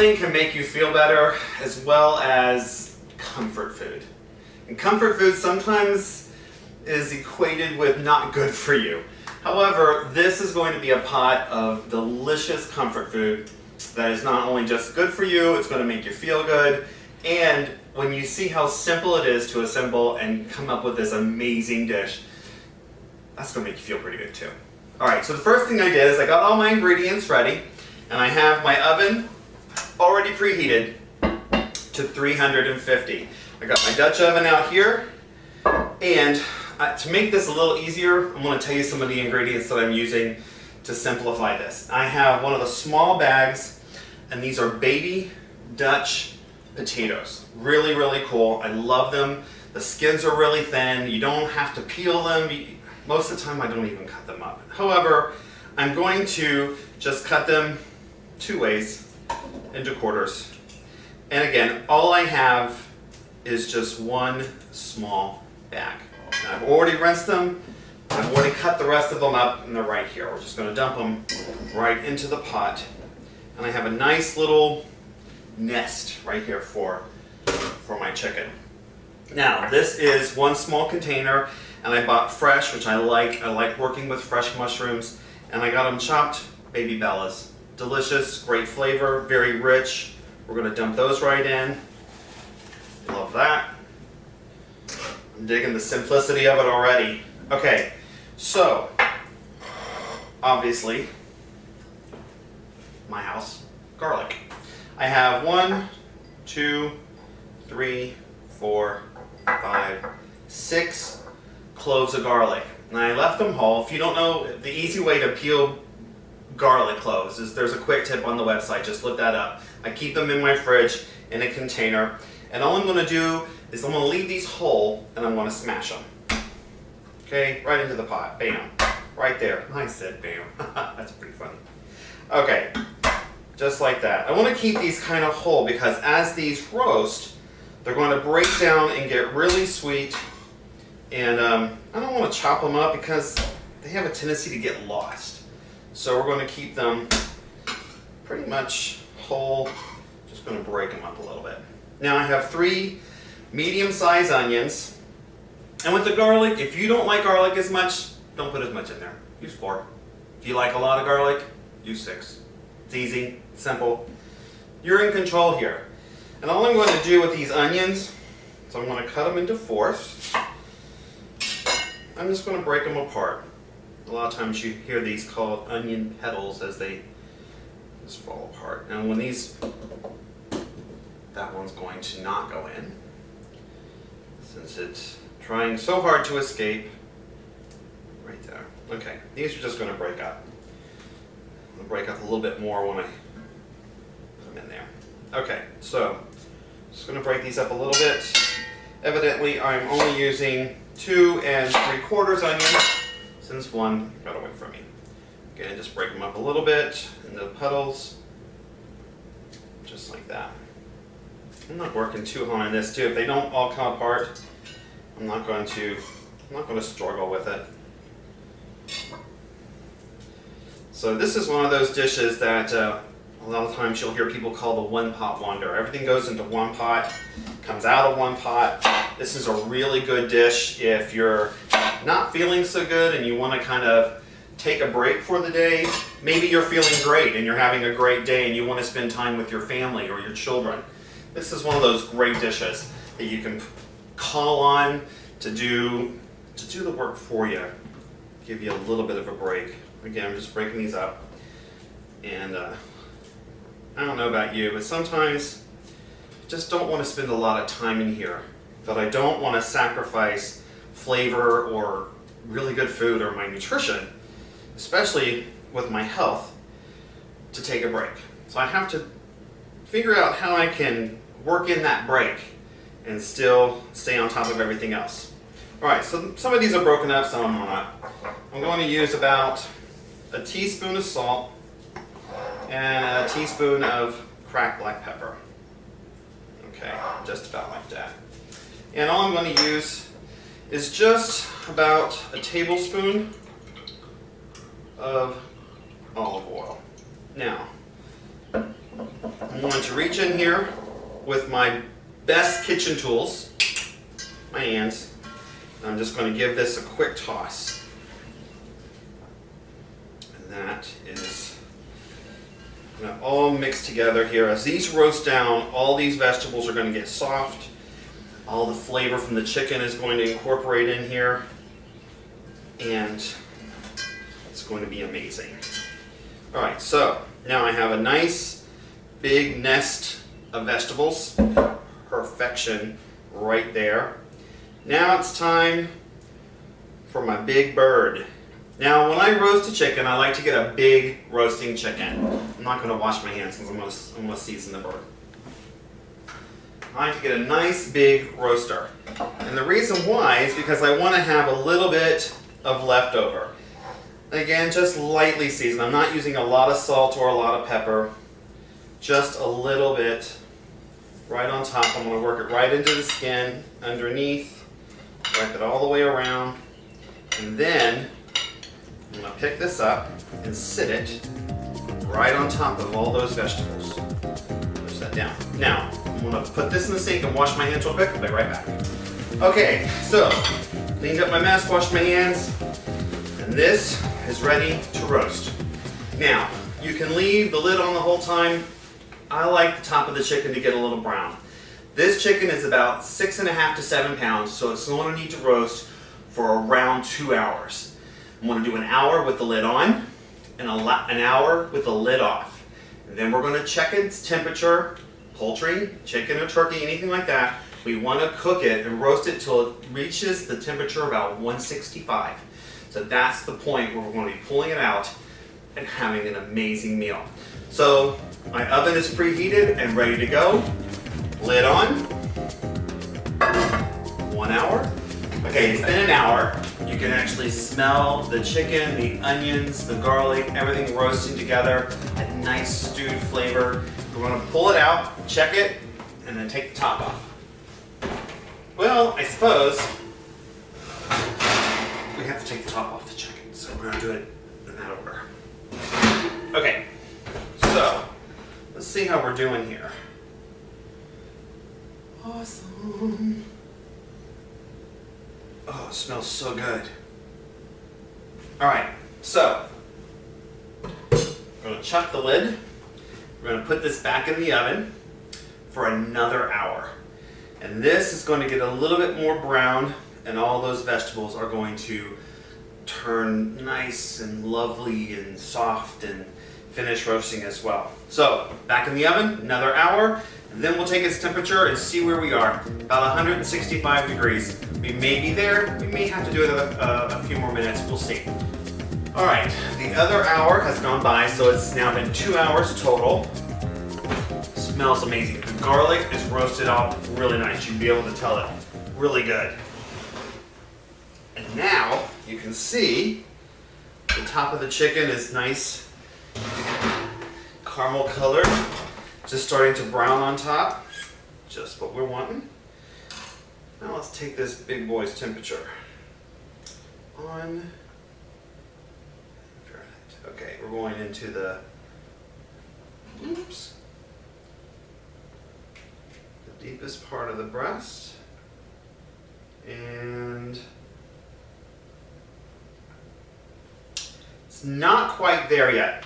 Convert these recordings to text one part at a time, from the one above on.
Nothing can make you feel better as well as comfort food. And comfort food sometimes is equated with not good for you. However, this is going to be a pot of delicious comfort food that is not only just good for you, it's going to make you feel good, and when you see how simple it is to assemble and come up with this amazing dish, that's going to make you feel pretty good too. Alright, so the first thing I did is I got all my ingredients ready, and I have my oven already preheated to 350. I got my Dutch oven out here, and to make this a little easier, I'm going to tell you some of the ingredients that I'm using to simplify this. I have one of the small bags, and these are baby Dutch potatoes. Really, really cool. I love them. The skins are really thin. You don't have to peel them. Most of the time I don't even cut them up. However, I'm going to just cut them 2 ways into quarters. And again, all I have is just one small bag. And I've already rinsed them. I've already cut the rest of them up, and they're right here. We're just going to dump them right into the pot. And I have a nice little nest right here for my chicken. Now, this is one small container, and I bought fresh, which I like. I like working with fresh mushrooms, and I got them chopped baby bellas. Delicious, great flavor, very rich. We're going to dump those right in. Love that. I'm digging the simplicity of it already. Okay, so obviously my house, garlic. I have 1, 2, 3, 4, 5, 6 cloves of garlic. And I left them whole. If you don't know, the easy way to peel garlic cloves is there's a quick tip on the website. Just look that up. I keep them in my fridge in a container. And all I'm going to do is I'm going to leave these whole, and I'm going to smash them. Okay, right into the pot. Bam. Right there. I said bam. That's pretty funny. Okay, just like that. I want to keep these kind of whole because as these roast, they're going to break down and get really sweet. And I don't want to chop them up because they have a tendency to get lost. So we're going to keep them pretty much whole. Just going to break them up a little bit. Now I have 3 medium-sized onions. And with the garlic, if you don't like garlic as much, don't put as much in there. Use 4. If you like a lot of garlic, use 6. It's easy, simple. You're in control here. And all I'm going to do with these onions, so I'm going to cut them into 4ths. I'm just going to break them apart. A lot of times you hear these called onion petals as they just fall apart. And when that one's going to not go in, since it's trying so hard to escape. Right there. Okay, these are just going to break up. They'll break up a little bit more when I put them in there. Okay, so just going to break these up a little bit. Evidently, I'm only using 2 3/4 onions since one got away from me. Again, just break them up a little bit into puddles, just like that. I'm not working too hard on this too. If they don't all come apart, I'm not going to struggle with it. So this is one of those dishes that a lot of times you'll hear people call the one-pot wonder. Everything goes into one pot, comes out of one pot. This is a really good dish if you're not feeling so good and you want to kind of take a break for the day. Maybe you're feeling great and you're having a great day and you want to spend time with your family or your children. This is one of those great dishes that you can call on to do the work for you. Give you a little bit of a break. Again, I'm just breaking these up. And I don't know about you, but sometimes I just don't want to spend a lot of time in here. But I don't want to sacrifice flavor or really good food or my nutrition, especially with my health, to take a break. So I have to figure out how I can work in that break and still stay on top of everything else. Alright, so some of these are broken up, some are not. I'm going to use about a teaspoon of salt and a teaspoon of cracked black pepper. Okay, just about like that. And all I'm going to use is just about a tablespoon of olive oil. Now, I'm going to reach in here with my best kitchen tools, my hands. I'm just going to give this a quick toss. And that is going to all mix together here. As these roast down, all these vegetables are going to get soft. All the flavor from the chicken is going to incorporate in here. And it's going to be amazing. All right, so now I have a nice big nest of vegetables. Perfection right there. Now it's time for my big bird. Now when I roast a chicken, I like to get a big roasting chicken. I'm not going to wash my hands because I'm going to season the bird. I like to get a nice big roaster. And the reason why is because I want to have a little bit of leftover. Again, just lightly seasoned. I'm not using a lot of salt or a lot of pepper. Just a little bit right on top. I'm going to work it right into the skin, underneath, wrap it all the way around. And then I'm going to pick this up and sit it right on top of all those vegetables. Push that down. Now, I'm going to put this in the sink and wash my hands real quick. I'll be right back. Okay, so cleaned up my mess, washed my hands, and this is ready to roast. Now, you can leave the lid on the whole time. I like the top of the chicken to get a little brown. This chicken is about 6.5 to 7 pounds, so it's going to need to roast for around 2 hours. I'm going to do an hour with the lid on and an hour with the lid off. And then we're going to check its temperature. Poultry, chicken or turkey, anything like that, we want to cook it and roast it till it reaches the temperature about 165. So that's the point where we're going to be pulling it out and having an amazing meal. So my oven is preheated and ready to go. Lid on. 1 hour. Okay, it's been an hour. You can actually smell the chicken, the onions, the garlic, everything roasting together. A nice stewed flavor. We're going to pull it out, check it, and then take the top off. Well, I suppose we have to take the top off the chicken, so we're going to do it in that order. Okay, so let's see how we're doing here. Awesome. Oh, it smells so good. All right, so we're going to chuck the lid. We're going to put this back in the oven for another hour. And this is going to get a little bit more brown, and all those vegetables are going to turn nice and lovely and soft and finish roasting as well. So back in the oven, another hour, and then we'll take its temperature and see where we are. About 165 degrees. We may be there, we may have to do it a few more minutes, we'll see. All right, the other hour has gone by, so it's now been 2 hours total. Smells amazing. The garlic is roasted up really nice. You'll be able to tell it really good. And now you can see the top of the chicken is nice caramel colored, just starting to brown on top. Just what we're wanting. Now let's take this big boy's temperature on. Okay, we're going into the deepest part of the breast, and it's not quite there yet.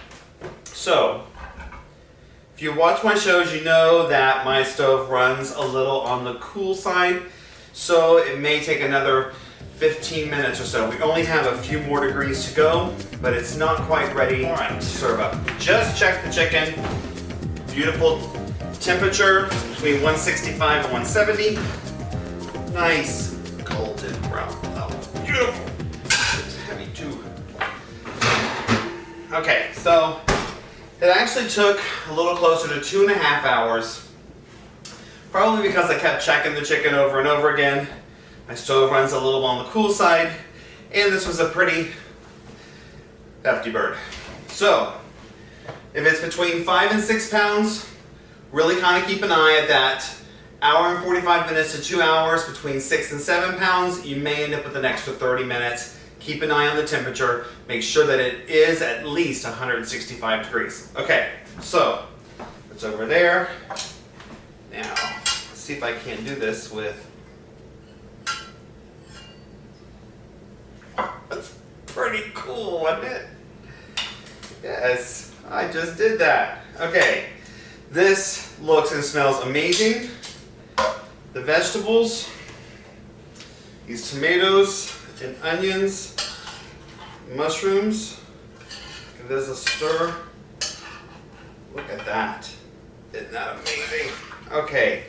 So, if you watch my shows, you know that my stove runs a little on the cool side, so it may take another 15 minutes or so. We only have a few more degrees to go, but it's not quite ready to serve up. Just check the chicken. Beautiful temperature between 165 and 170. Nice golden brown. Oh, beautiful. It's heavy too. Okay, so it actually took a little closer to 2.5 hours. Probably because I kept checking the chicken over and over again. My stove runs a little on the cool side, and this was a pretty hefty bird. So, if it's between 5 and 6 pounds, really kind of keep an eye at that. Hour and 45 minutes to 2 hours. Between 6 and 7 pounds, you may end up with an extra 30 minutes. Keep an eye on the temperature. Make sure that it is at least 165 degrees. Okay, so It's over there. Now, let's see if I can't do this with... That's pretty cool, wasn't it? Yes, I just did that. Okay, this looks and smells amazing. The vegetables, these tomatoes and onions, mushrooms. Give this a stir. Look at that. Isn't that amazing? Okay,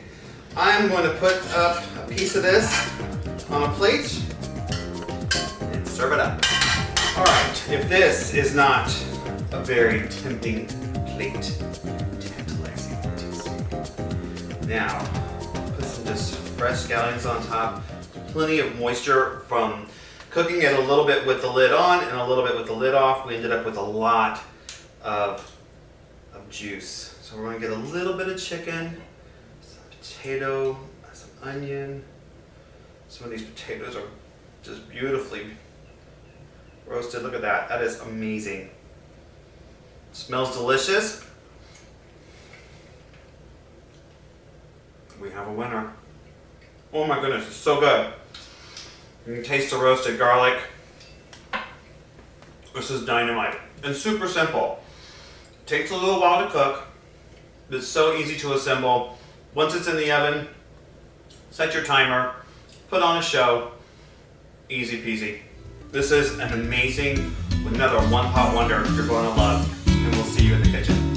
I'm going to put up a piece of this on a plate and serve it up. All right, if this is not a very tempting plate, tantalizing tasting. Now, put some just fresh scallions on top. Plenty of moisture from cooking it a little bit with the lid on and a little bit with the lid off. We ended up with a lot of juice. So we're going to get a little bit of chicken, some potato, some onion. Some of these potatoes are just beautifully roasted. Look at that. That is amazing. Smells delicious. We have a winner. Oh my goodness, it's so good. You can taste the roasted garlic. This is dynamite and super simple. Takes a little while to cook. It's so easy to assemble. Once it's in the oven, set your timer, put on a show. Easy peasy. This is an amazing, another one pot wonder you're going to love, and we'll see you in the kitchen.